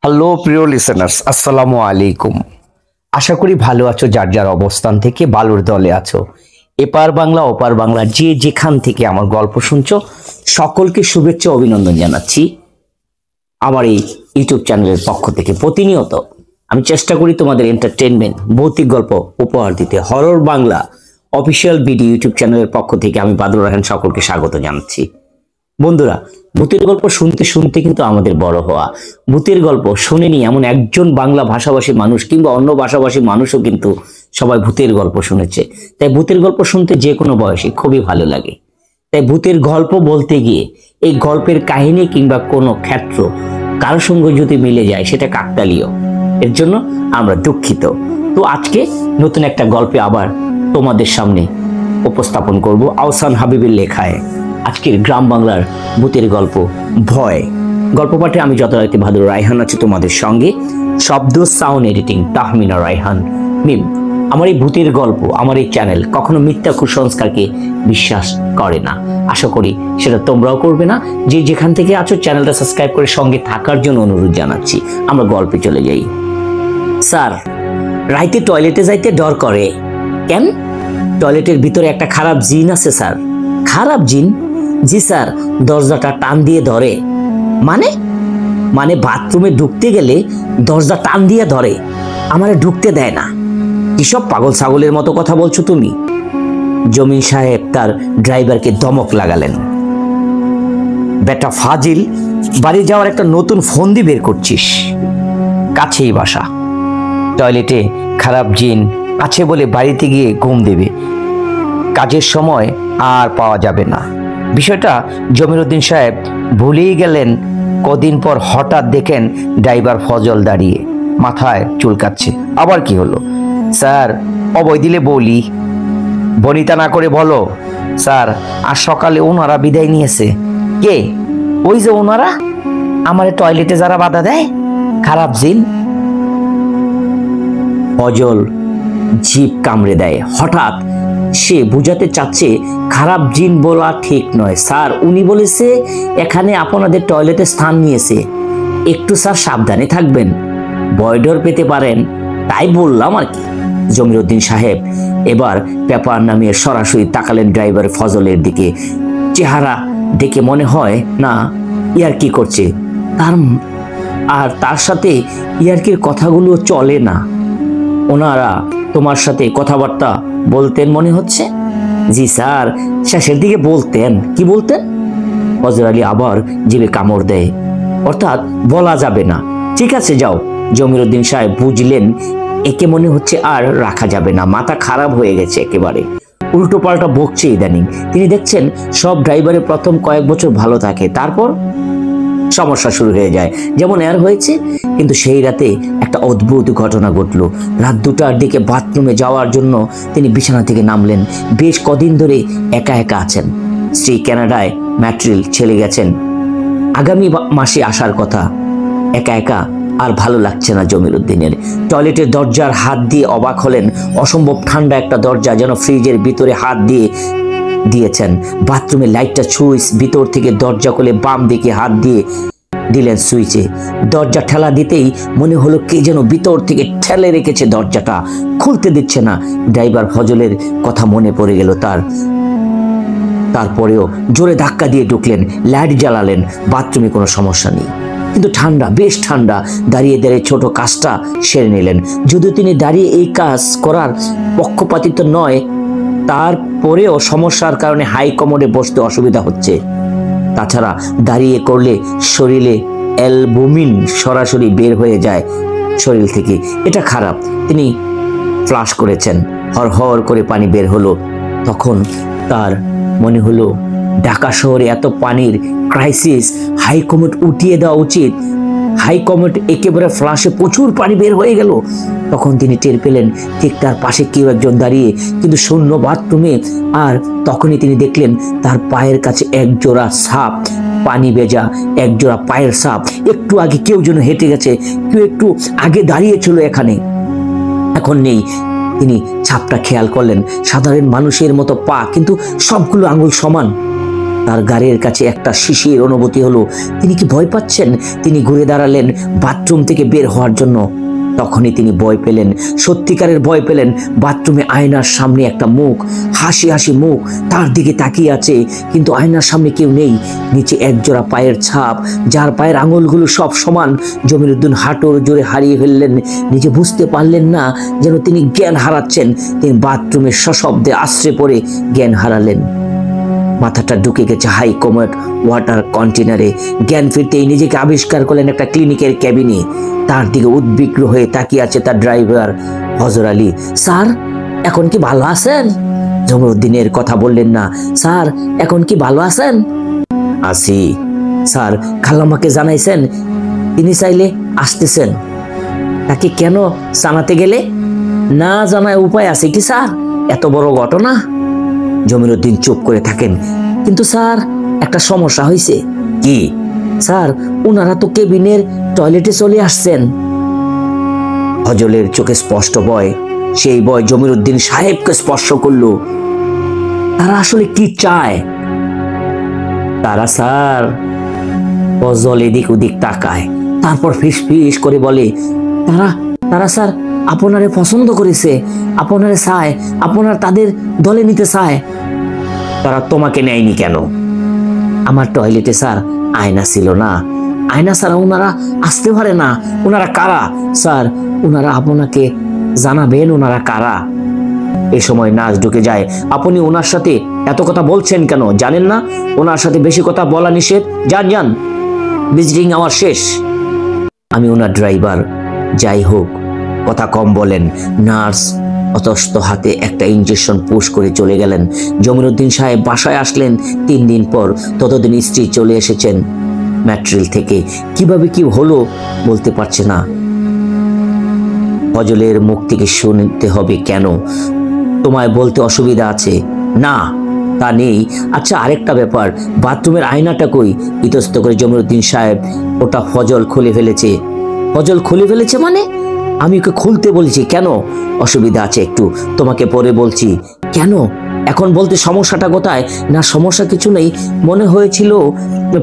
Hello প্রিয় listeners, আসসালামু আলাইকুম। আশা করি ভালো আছো, যার যার অবস্থান থেকে ভালোর দলে আছো। এপার বাংলা ওপার বাংলা যে যেখান থেকে আমার গল্প শুনছো, সকলকে শুভেচ্ছা অভিনন্দন জানাচ্ছি। আমার এই ইউটিউব চ্যানেলের পক্ষ থেকে প্রতিনিয়ত আমি চেষ্টা করি তোমাদের এন্টারটেনমেন্ট, ভৌতিক গল্প উপহার দিতে। Horror Bangla official BD YouTube চ্যানেলের পক্ষ থেকে আমি বাদরুর রহমান সকলকে স্বাগত জানাচ্ছি। বন্ধুরা, ভূতের গল্প শুনতে শুনতে কিন্তু আমাদের বড় হওয়া। ভূতের গল্প শুনেনি এমন একজন বাংলা ভাষাভাষী মানুষ কিংবা অন্য ভাষাভাষী মানুষও কিন্তু সবাই ভূতের গল্প শুনেছে। তাই ভূতের গল্প শুনতে যে কোনো বয়সে খুবই ভালো লাগে। তাই ভূতের গল্প বলতে গিয়ে এই গল্পের কাহিনী কিংবা কোনো ক্ষেত্র কারোর সঙ্গে যদি মিলে যায়, সেটা কাকতালীয়। এর জন্য আমরা দুঃখিত। তো আজকে নতুন একটা গল্পে আবার তোমাদের সামনে উপস্থাপন করব আহসান হাবিবের লেখায় আজকের গ্রাম বাংলার ভূতের গল্প ভয়। গল্প পাঠে আমি যথারীতি বাদরুর রায়হান আছি তোমাদের সঙ্গে। শব্দ সাউন্ড এডিটিং তাহমিনা রায়হান মিম। আমার এই ভূতের গল্প, আমার এই চ্যানেল কখনো মিথ্যা কুসংস্কারকে বিশ্বাস করে না। আশা করি সেটা তোমরাও করবে না। যে যেখান থেকে আছো চ্যানেলটা সাবস্ক্রাইব করে সঙ্গে থাকার জন্য অনুরোধ জানাচ্ছি। আমরা গল্পে চলে যাই। স্যার, রাইতে টয়লেটে যাইতে ডর করে কেন? টয়লেটের ভিতরে একটা খারাপ জিন আছে স্যার। খারাপ জিন? জি স্যার, দরজাটা টান দিয়ে ধরে। মানে? মানে বাথরুমে ঢুকতে গেলে দরজা টান দিয়ে ধরে, আমারে ঢুকতে দেয় না। কিসব পাগল ছাগলের মতো কথা বলছো তুমি? জমিন সাহেব তার ড্রাইভারকে ধমক লাগালেন। বেটা ফাজিল, বাড়ি যাওয়ার একটা নতুন ফন্দি বের করছিস? কাছেই বাসা, টয়লেটে খারাপ জিন আছে বলে বাড়িতে গিয়ে ঘুম দেবে, কাজের সময় আর পাওয়া যাবে না। বিষয়টা জমিরুদ্দিন সাহেব ভুলেই গেলেন। কদিন পর হঠাৎ দেখেন ড্রাইভার ফজল দাঁড়িয়ে, মাথায় চুলকাচ্ছে। আবার কি হলো? স্যার, অবৈ দিলে বলি, বনিতা না করে বলো। স্যার, আজ সকালে ওনারা বিদায় নিয়েছে। কে? ওই যে ওনারা, আমার টয়লেটে যারা বাধা দেয়, খারাপ জিন। ফজল জিভ কামড়ে দেয়। হঠাৎ সে বুঝাতে চাচ্ছে খারাপ জিন বলা ঠিক নয় স্যার, উনি বলেছে এখানে আপনাদের টয়লেটে স্থান নিয়েছে, একটু স্যার সাবধানে থাকবেন, ভয়ডর পেতে পারেন, তাই বললাম আর কি। জমিরুদ্দিন সাহেব এবার পেপার নামিয়ে সরাসরি তাকালেন ড্রাইভার ফজলের দিকে। চেহারা দেখে মনে হয় না ইয়ার্কি করছে, তার সাথে ইয়ার্কির কথাগুলো চলে না। ওনারা তোমার সাথে কথাবার্তা বলতেন মনে হচ্ছে? জি স্যার, শেষের দিকে বলতেন। কি বলতেন? ফজল আলী আবার জিভে কামড় দেয়। অর্থাৎ বলা যাবে না। ঠিক আছে, যাও। জমিরুদ্দিন সাহেব বুঝলেন একে মনে হচ্ছে আর রাখা যাবে না, মাথা খারাপ হয়ে গেছে একেবারে, উল্টো পাল্টা বকছে ইদানিং। তিনি দেখছেন সব ড্রাইভারের প্রথম কয়েক বছর ভালো থাকে, তারপর সমস্যা শুরু হয়ে যায়, যেমন এর হয়েছে। কিন্তু সেই রাতে একটা অদ্ভুত ঘটনা ঘটলো। রাত 2টার দিকে বাথরুমে যাওয়ার জন্য তিনি বিছানা থেকে নামলেন। বেশ কদিন ধরে একা একা আছেন। স্ত্রী কানাডায় ম্যাট্রিল ছেলে গেছেন, আগামী মাসে আসার কথা। একা একা আর ভালো লাগছে না জমিরুদ্দিনের। টয়লেটের দরজার হাত দিয়ে অবাক হলেন। অসম্ভব ঠান্ডা একটা দরজা, যেন ফ্রিজের ভিতরে হাত দিয়েছেন। বাথরুমের লাইটটা সুইচ, ভিতর থেকে দরজা খুলে বাম দিকে হাত দিয়ে দিলেন সুইচে। দরজা ঠেলা দিতেই মনে হলো কে যেন ভিতর থেকে ঠেলে রেখেছে, দরজাটা খুলতে দিচ্ছে না। ড্রাইভার ফজলের কথা মনে পড়ে গেল তারপরেও জোরে ধাক্কা দিয়ে ঢুকলেন, লাইট জ্বালালেন। বাথরুমে কোনো সমস্যা নেই, কিন্তু ঠান্ডা, বেশ ঠান্ডা। দাঁড়িয়ে দাঁড়িয়ে ছোট কাজটা সেরে নিলেন। যদিও তিনি দাঁড়িয়ে এই কাজ করার পক্ষপাতিত্ব নয়, তারপরেও সমস্যার কারণে হাই কমোডে বসতে অসুবিধা হচ্ছে। তাছাড়া দাঁড়িয়ে করলে শরীরে অ্যালবুমিন সরাসরি বের হয়ে যায় শরীর থেকে, এটা খারাপ। তিনি ফ্লাশ করেছেন, হর করে পানি বের হলো। তখন তার মনে হলো ঢাকা শহরে এত পানির ক্রাইসিস, হাই কমোড উঠিয়ে দেওয়া উচিত। হাই কমোড একেবারে ফ্লাশে প্রচুর পানি বের হয়ে গেল। তখন তিনি টের পেলেন ঠিক তার পাশে কেউ একজন দাঁড়িয়ে, কিন্তু শূন্য বাথরুমে। আর তখনই তিনি দেখলেন তার পায়ের কাছে এক জোড়া সাপ, পানি ভেজা এক জোড়া পায়ের সাপ। একটু আগে কেউ যেন হেঁটে গেছে, কেউ একটু আগে দাঁড়িয়েছিল এখানে, এখন নেই। তিনি ছাপটা খেয়াল করলেন, সাধারণ মানুষের মতো পা, কিন্তু সবগুলো আঙুল সমান। তার গাড়ির কাছে একটা শিশির অনুভূতি হলো। তিনি কি ভয় পাচ্ছেন? তিনি ঘুরে দাঁড়ালেন বাথরুম থেকে বের হওয়ার জন্য। তখনই তিনি ভয় পেলেন, সত্যিকারের ভয় পেলেন। বাথরুমে আয়নার সামনে একটা মুখ, হাসি হাসি মুখ তার দিকে তাকিয়ে আছে, কিন্তু আয়নার সামনে কেউ নেই। নিচে একজোড়া পায়ের ছাপ, যার পায়ের আঙুলগুলো সব সমান। জমিরুদ্দিন হাঁটুর জোরে হারিয়ে ফেললেন, নিজে বুঝতে পারলেন না যেন তিনি জ্ঞান হারাচ্ছেন। তিনি বাথরুমের সশব্দে আশ্রয় পড়ে জ্ঞান হারালেন। মাথাটা ঢুকে গেছে হাই কমোড ওয়াটার কন্টেনারে। জ্ঞান ফিরতেই নিজেকে আবিষ্কার করলেন একটা ক্লিনিকের ক্যাবিনে। তার দিকে উদ্বিগ্ন হয়ে তাকিয়ে আছে তার ড্রাইভার হজর আলী। স্যার, এখন কি ভালো আছেন? জমিরুদ্দিনের কথা বললেন না। স্যার, এখন কি ভালো আছেন? আছি স্যার। খালাম্মাকে জানাইছেন তিনি চাইলে আসতেছেন? তাকে কেন জানাতে গেলে? না জানায় উপায় আছে কি স্যার? এত বড় ঘটনা। জমিরুদ্দিন চুপ করে থাকেন। কিন্তু স্যার, একটা সমস্যা হয়েছে। কি? স্যার, ওনারা তো কেবিনের টয়লেটে চলে আসছেন। ফজলের চোখে স্পষ্ট ভয়। সেই ভয় জমিরুদ্দিন সাহেবকে স্পর্শ করলো। তারা আসলে কি চায়? তারা স্যার, ফজল এদিক ওদিক তাকায়, তারপর ফিস ফিস করে বলে, তারা স্যার আপনারে পছন্দ করেছে, আপনারে চায়, আপনার তাদের দলে নিতে চায়। তারা তোমাকে নেয়নি কেন? আমার টয়লেটে স্যার আয়না ছিল না। আয়না ছাড়া ওনারা আসতে পারে না। ওনারা কারা? স্যার, ওনারা আপনাকে জানাবেন ওনারা কারা। এ সময় নাচ ঢুকে যায়। আপনি ওনার সাথে এত কথা বলছেন কেন? জানেন না ওনার সাথে বেশি কথা বলা নিষেধ? যান যান, ভিজিটিং আমার শেষ। আমি ওনার ড্রাইভার। যাই হোক, কথা কম বলেন। নার্স অতস্ত হাতে একটা ইনজেকশন পুশ করে চলে গেলেন। জমিরুদ্দিন সাহেব বাসায় আসলেন 3 দিন পর। ততদিন স্ত্রী চলে এসেছেন ম্যাট্রিল থেকে। কিভাবে কি হলো বলতে পারছে না। ফজলের মুখ থেকে শুনতে হবে কেন? তোমায় বলতে অসুবিধা আছে? না, তা নেই। আচ্ছা, আরেকটা ব্যাপার, বাথরুমের আয়নাটা কই? ইতস্ত করে জমিরুদ্দিন সাহেব, ওটা ফজল খুলে ফেলেছে। ফজল খুলে ফেলেছে মানে? আমি ওকে খুলতে বলেছি। কেন? অসুবিধা আছে একটু, তোমাকে পরে বলছি। কেন? এখন বলতে সমস্যাটা কোথায়? না, সমস্যা কিছু নেই। মনে হয়েছিল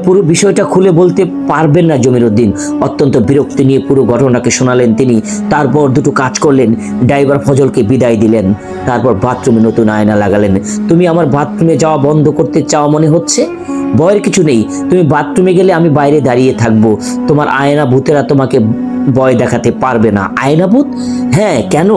পুরো বিষয়টা খুলে বলতে পারবেন না জমিরুদ্দিন। অত্যন্ত বিরক্তি নিয়ে পুরো ঘটনাকে শোনালেন তিনি। তারপর দুটো কাজ করলেন। ড্রাইভার ফজলকে বিদায় দিলেন। তারপর বাথরুমে নতুন আয়না লাগালেন। তুমি আমার বাথরুমে যাওয়া বন্ধ করতে চাও মনে হচ্ছে? ভয়ের কিছু নেই। তুমি বাথরুমে গেলে আমি বাইরে দাঁড়িয়ে থাকবো। তোমার আয়না ভূতেরা তোমাকে ভয় দেখাতে পারবে না। আয়না ভূত? হ্যাঁ, কেন?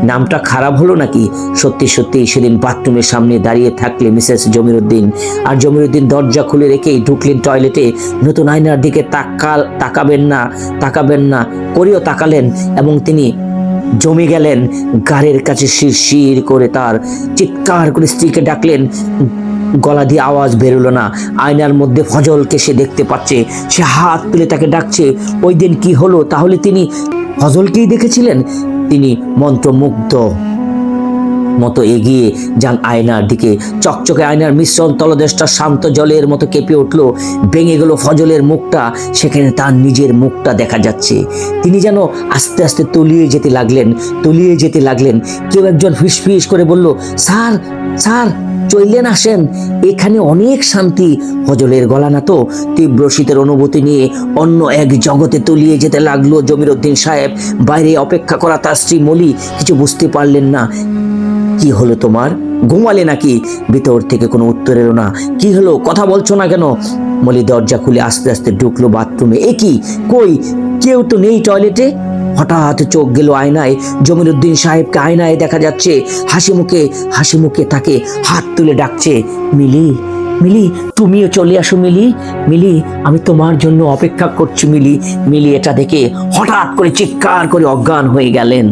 নামটা খারাপ হলো নাকি? সত্যি সত্যি সেদিন বাথরুমের সামনে দাঁড়িয়ে থাকলে মিসেস জমিরুদ্দিন। আর জমিরুদ্দিন দরজা খুলে রেখেই ঢুকলেন টয়লেটে। নতুন আয়নার দিকে তাকাবেন না করেও তাকালেন, এবং তিনি জমে গেলেন। গাড়ির কাছে শিরশির করে তার চিৎকার করে স্ত্রীকে ডাকলেন। গলা দিয়ে আওয়াজ বেরোলো না। আয়নার মধ্যে ফজলকে সে দেখতে পাচ্ছে। সে হাত তুলে তাকে ডাকছে। ওই দিন কি হলো? তাহলে তিনি ফজলকেই দেখেছিলেন। তিনি মন্ত্রমুগ্ধ মতো এগিয়ে যান আয়নার দিকে। চকচকে আয়নার মিশ্রণ তলদেশটা শান্ত জলের মতো কেঁপে উঠল। ভেঙে গেল ফজলের মুখটা। সেখানে তার নিজের মুখটা দেখা যাচ্ছে। তিনি যেন আস্তে আস্তে তলিয়ে যেতে লাগলেন। কেউ একজন ফিসফিস করে বলল, স্যার, স্যার, চললেন আসেন, এখানে অনেক শান্তি। ফজলের গলা না তো। তীব্র শীতের অনুভূতি নিয়ে অন্য এক জগতে তলিয়ে যেতে লাগলো জমিরুদ্দিন সাহেব। বাইরে অপেক্ষা করা তার স্ত্রী মলি কিছু বুঝতে পারলেন না। কি হলো তোমার? ঘুমালে নাকি? ভিতর থেকে কোনো উত্তর এলো না। কি হলো? কথা বলছো না কেন? মলি দরজা খুলে আস্তে আস্তে ঢুকলো বাথরুমে। এ কি? কই? কেউ তো নেই টয়লেটে। হঠাৎ চোখ গেল আয়নায়। জমিরুদ্দিন সাহেবকে আয়নায় দেখা যাচ্ছে। হাসি মুখে তাকে হাত তুলে ডাকছে, মিলি, মিলি, তুমিও চলে আসো মিলি। মিলি, আমি তোমার জন্য অপেক্ষা করছি মিলি। মিলি এটা দেখে হঠাৎ করে চিৎকার করে অজ্ঞান হয়ে গেলেন।